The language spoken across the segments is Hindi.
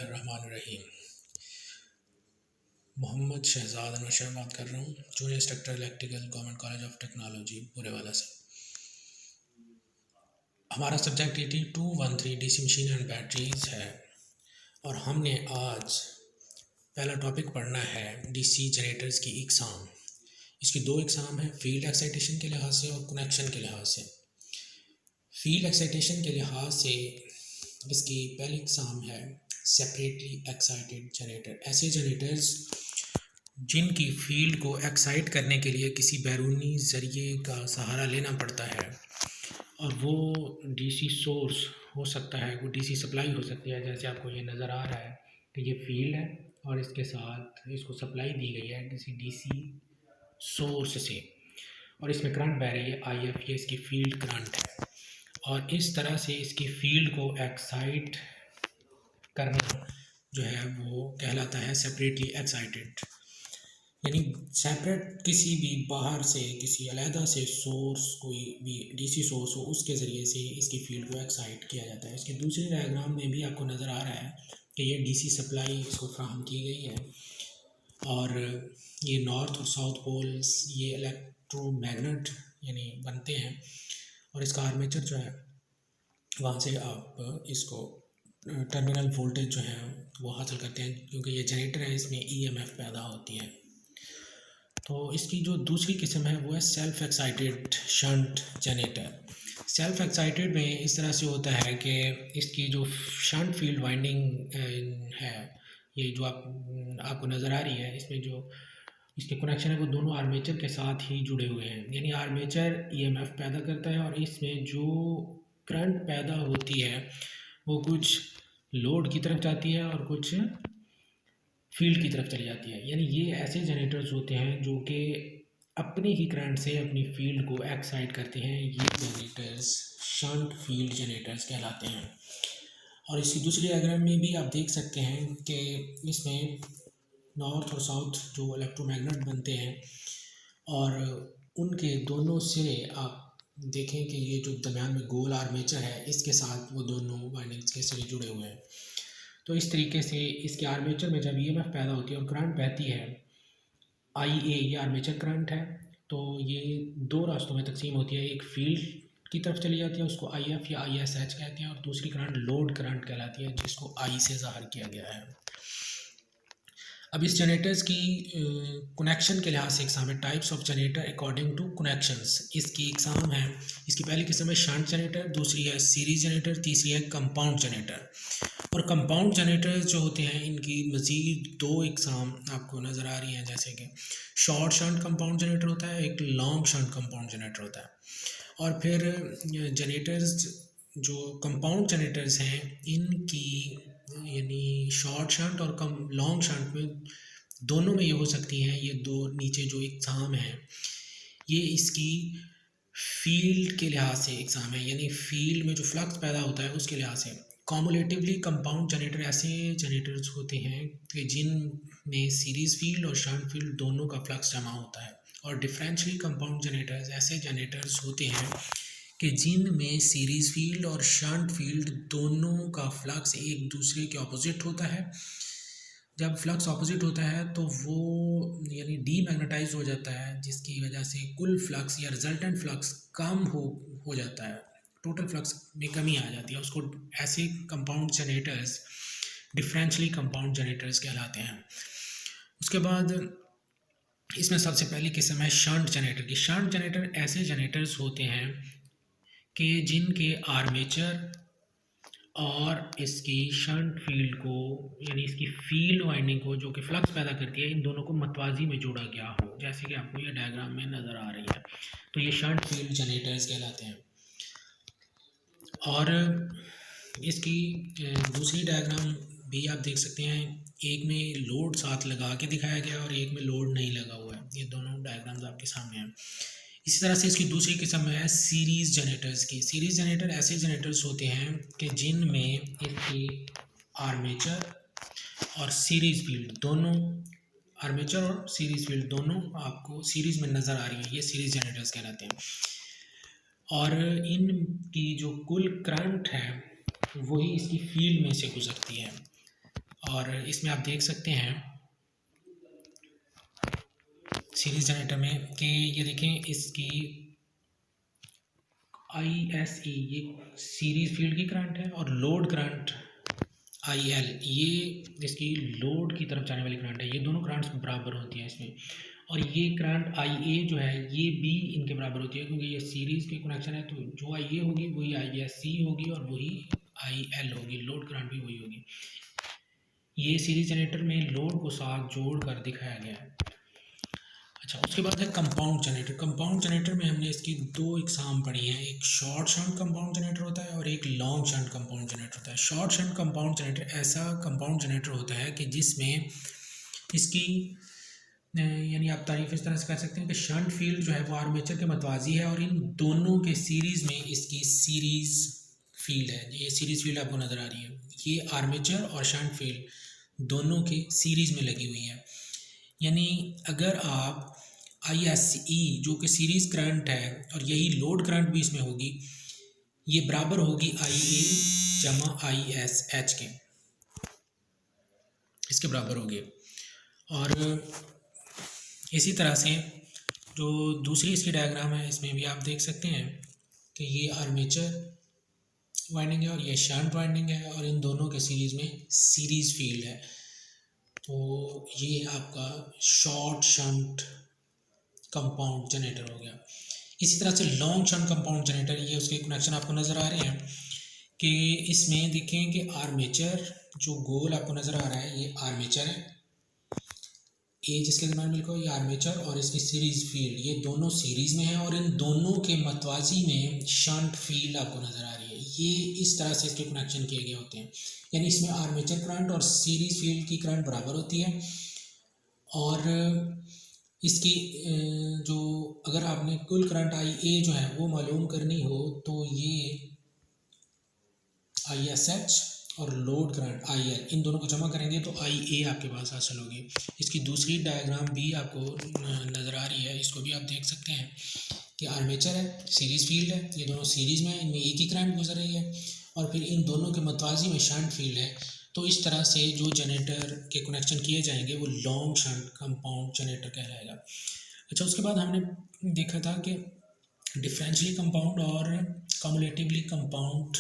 रहीम। मोहम्मद शहजाद अनुशर बात कर रहा हूँ, junior instructor electrical, government college of technology Burewala से। हमारा subject 8213 DC machine and batteries है और हमने आज पहला टॉपिक पढ़ना है डीसी जनरेटर्स की एग्ज़ाम। इसकी दो एग्ज़ाम है, फील्ड एक्साइटेशन के लिहाज से और कनेक्शन के लिहाज से। फील्ड एक्साइटेशन के लिहाज से इसकी पहली एग्ज़ाम है सेपरेटली एक्साइटेड जनरेटर। ऐसे जनरेटर्स जिनकी फील्ड को एक्साइट करने के लिए किसी बैरूनी ज़रिए का सहारा लेना पड़ता है, और वो डीसी सोर्स हो सकता है, वो डीसी सप्लाई हो सकती है। जैसे आपको ये नज़र आ रहा है कि ये फील्ड है और इसके साथ इसको सप्लाई दी गई है किसी डीसी सोर्स से, और इसमें करंट बह रही है IF, ये इसकी फील्ड करंट है। और इस तरह से इसकी फील्ड को एक्साइट करना जो है वो कहलाता है सेपरेटली एक्साइटेड। यानी सेपरेट किसी भी बाहर से, किसी अलहदा से सोर्स, कोई भी डीसी सोर्स हो, उसके ज़रिए से इसकी फील्ड को एक्साइट किया जाता है। इसकी दूसरी डायग्राम में भी आपको नज़र आ रहा है कि ये डीसी सप्लाई इसको फ्राहम की गई है, और ये नॉर्थ और साउथ पोल्स ये इलेक्ट्रोमैग्नेट यानी बनते हैं, और इसका आर्मेचर जो है वहाँ से आप इसको टर्मिनल वोल्टेज जो है वो हासिल करते हैं, क्योंकि ये जनरेटर है, इसमें EMF पैदा होती है। तो इसकी जो दूसरी किस्म है वो है self excited shunt generator. Self excited में इस तरह से होता है कि इसकी जो शंट फील्ड वाइंडिंग है, ये जो आपको नज़र आ रही है, इसमें जो इसके कनेक्शन है वो दोनों आर्मेचर के साथ ही जुड़े हुए हैं। यानी आर्मेचर EMF पैदा करता है और इसमें जो करंट पैदा होती है वो कुछ लोड की तरफ जाती है और कुछ फील्ड की तरफ चली जाती है। यानी ये ऐसे जनरेटर्स होते हैं जो कि अपनी ही करंट से अपनी फील्ड को एक्साइट करते हैं। ये जनरेटर्स शंट फील्ड जनरेटर्स कहलाते हैं। और इसकी दूसरी डायग्राम में भी आप देख सकते हैं कि इसमें नॉर्थ और साउथ जो इलेक्ट्रोमैग्नेट बनते हैं, और उनके दोनों सिरे आप देखें कि ये जो दरमियान में गोल आर्मेचर है, इसके साथ वो दोनों वाइंडिंग्स के सिरे जुड़े हुए हैं। तो इस तरीके से इसके आर्मेचर में जब EMF पैदा होती है और करंट बहती है, IA ये आर्मेचर करंट है, तो ये दो रास्तों में तकसीम होती है। एक फील्ड की तरफ चली जाती है, उसको IF या ISH कहते हैं, और दूसरी करंट लोड करंट कहलाती है, जिसको I से ज़ाहिर किया गया है। अब इस जनरेटर्स की कनेक्शन के लिहाज से एग्जाम है types of generator according to connections. इसकी एग्जाम है, इसकी पहली किस्म है शंट जनरेटर, दूसरी है सीरीज जनरेटर, तीसरी है कंपाउंड जनरेटर। और कंपाउंड जनरेटर्स जो होते हैं इनकी मज़ीद दो एग्ज़ाम आपको नज़र आ रही हैं, जैसे कि शॉर्ट शंट कंपाउंड जनरेटर होता है, एक लॉन्ग शंट कंपाउंड जनरेटर होता है। और फिर जनरेटर्स जो कंपाउंड जनरेटर्स हैं इनकी यानी शॉर्ट शंट और कम लॉन्ग शंट में दोनों में ये हो सकती हैं। ये दो नीचे जो एग्ज़ाम है ये इसकी फील्ड के लिहाज से एग्ज़ाम है, यानी फील्ड में जो फ्लक्स पैदा होता है उसके लिहाज से। कॉमुलेटिवली कंपाउंड जनरेटर ऐसे जनरेटर्स होते हैं कि जिनमें सीरीज़ फील्ड और शंट फील्ड दोनों का फ्लक्स जमा होता है। और डिफरेंशियली कंपाउंड जनरेटर्स ऐसे जनरेटर्स होते हैं कि जिनमें सीरीज़ फील्ड और शंट फील्ड दोनों का फ्लक्स एक दूसरे के ऑपोजिट होता है। जब फ्लक्स ऑपोजिट होता है तो वो यानी डीमैग्नेटाइज हो जाता है, जिसकी वजह से कुल फ्लक्स या रिजल्टेंट फ्लक्स कम हो जाता है, टोटल फ्लक्स में कमी आ जाती है। उसको ऐसे compound generators differentially compound generators कहलाते हैं। उसके बाद इसमें सबसे पहली किस्म है शंट जनरेटर की। शंट जनरेटर ऐसे जनरेटर्स होते हैं कि जिनके आर्मेचर और इसकी शंट फील्ड को यानी इसकी फील्ड वाइंडिंग को जो कि फ्लक्स पैदा करती है, इन दोनों को मतवाजी में जोड़ा गया हो, जैसे कि आपको ये डायग्राम में नज़र आ रही है। तो ये शंट फील्ड जनरेटर्स कहलाते हैं। और इसकी दूसरी डायग्राम भी आप देख सकते हैं, एक में लोड साथ लगा के दिखाया गया और एक में लोड नहीं लगा हुआ है। ये दोनों डायग्राम्स आपके सामने हैं। इसी तरह से इसकी दूसरी किस्म है सीरीज़ जनरेटर्स की। सीरीज़ जनरेटर ऐसे जनरेटर्स होते हैं कि जिनमें इसकी आर्मेचर और सीरीज़ फील्ड दोनों, आर्मेचर और सीरीज़ फील्ड दोनों आपको सीरीज़ में नज़र आ रही है, ये सीरीज़ जनरेटर्स कहलाते हैं। और इनकी जो कुल करंट है वही इसकी फील्ड में से गुजरती है। और इसमें आप देख सकते हैं सीरीज जनरेटर में कि ये देखें इसकी ISE ये सीरीज फील्ड की करंट है और लोड करंट IL ये इसकी लोड की तरफ जाने वाली करंट है। ये दोनों करंट्स बराबर होती हैं इसमें, और ये करंट IA जो है ये भी इनके बराबर होती है, क्योंकि ये सीरीज़ के कनेक्शन है। तो जो IA होगी वही ISC होगी और वही IL होगी, लोड करंट भी वही होगी। ये सीरीज जनरेटर में लोड को साथ जोड़ कर दिखाया गया है। अच्छा, उसके बाद है कंपाउंड जनरेटर। कंपाउंड जनरेटर में हमने इसकी दो इकसाम पढ़ी हैं, एक शॉर्ट शंट कंपाउंड जनरेटर होता है और एक लॉन्ग शंट कंपाउंड जनरेटर होता है। शॉर्ट शंट कंपाउंड जनरेटर ऐसा कंपाउंड जनरेटर होता है कि जिसमें इसकी यानी आप तारीफ इस तरह से कर सकते हैं कि शंट फील्ड जो है वो आर्मेचर के मतवाजी है और इन दोनों के सीरीज़ में इसकी सीरीज़ फील्ड है। ये सीरीज़ फील्ड आपको नज़र आ रही है, ये आर्मेचर और शंट फील्ड दोनों के सीरीज़ में लगी हुई है। यानी अगर आप ISE जो कि सीरीज़ करंट है और यही लोड करंट भी इसमें होगी, ये बराबर होगी IA जमा ISH के, इसके बराबर होगी। और इसी तरह से जो दूसरी इसकी डायग्राम है इसमें भी आप देख सकते हैं कि ये आर्मेचर वाइंडिंग है और ये शंट वाइंडिंग है और इन दोनों के सीरीज़ में सीरीज़ फील्ड है। तो ये आपका शॉर्ट शंट कंपाउंड जनरेटर हो गया। इसी तरह से लॉन्ग शंट कंपाउंड जनरेटर, ये उसके कनेक्शन आपको नज़र आ रहे हैं कि इसमें देखें कि आर्मेचर जो गोल आपको नज़र आ रहा है ये आर्मेचर है, ए जिसके दरम्यान मिलकर ये आर्मेचर और इसकी सीरीज फील्ड ये दोनों सीरीज में है और इन दोनों के मतवाजी में शंट फील्ड आपको नज़र आ रही है। ये इस तरह से इसके कनेक्शन किए गए होते हैं, यानी इसमें आर्मेचर करंट और सीरीज फील्ड की करंट बराबर होती है। और इसकी जो अगर आपने कुल करंट IA जो है वो मालूम करनी हो तो ये ISH और लोड करंट IL इन दोनों को जमा करेंगे तो IA आपके पास हासिल होगी। इसकी दूसरी डायग्राम भी आपको नज़र आ रही है, इसको भी आप देख सकते हैं कि आर्मेचर है, सीरीज़ फील्ड है, ये दोनों सीरीज़ में, इनमें एक ही करंट गुजर रही है और फिर इन दोनों के मतवाजी में शंट फील्ड है। तो इस तरह से जो जनरेटर के कनेक्शन किए जाएंगे वो लॉन्ग शंट कंपाउंड जनरेटर कहलाएगा। अच्छा, उसके बाद हमने देखा था कि डिफरेंशियली कंपाउंड और कम्युलेटिवली कंपाउंड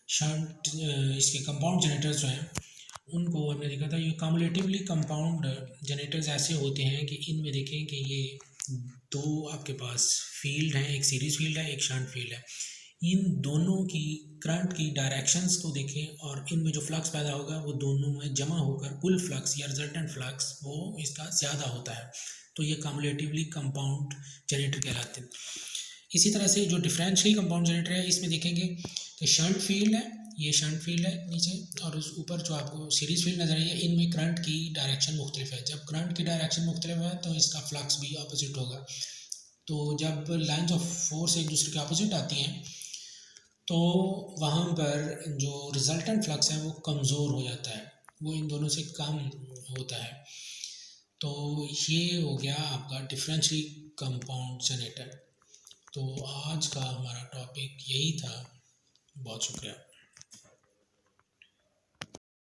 शंट इसके कंपाउंड जनरेटर्स जो हैं उनको हमने देखा था। ये कम्युलेटिवली कंपाउंड जनरेटर्स ऐसे होते हैं कि इनमें देखें कि ये दो आपके पास फील्ड हैं, एक सीरीज फील्ड है, एक शंट फील्ड है। इन दोनों की करंट की डायरेक्शंस को देखें और इनमें जो फ्लक्स पैदा होगा वो दोनों में जमा होकर कुल फ्लक्स या रिजल्टेंट फ्लक्स वो इसका ज़्यादा होता है। तो ये कम्युलेटिवली कंपाउंड जनरेटर कहलाते हैं। इसी तरह से जो डिफरेंशियली कंपाउंड जनरेटर है इसमें देखेंगे कि शंट फील्ड है, ये शंट फील्ड है नीचे, और उस ऊपर जो आपको सीरीज फील्ड नजर आई है, इनमें करंट की डायरेक्शन मुख्तलिफ है। जब करंट की डायरेक्शन मुख्तलिफ है तो इसका फ्लक्स भी ऑपोजिट होगा। तो जब लाइन्स ऑफ फोर्स एक दूसरे के ऑपोजिट आती हैं तो वहाँ पर जो रिजल्टेंट फ्लक्स है वो कमज़ोर हो जाता है, वो इन दोनों से कम होता है। तो ये हो गया आपका डिफरेंशियली कंपाउंड जनरेटर। तो आज का हमारा टॉपिक यही था। बहुत शुक्रिया।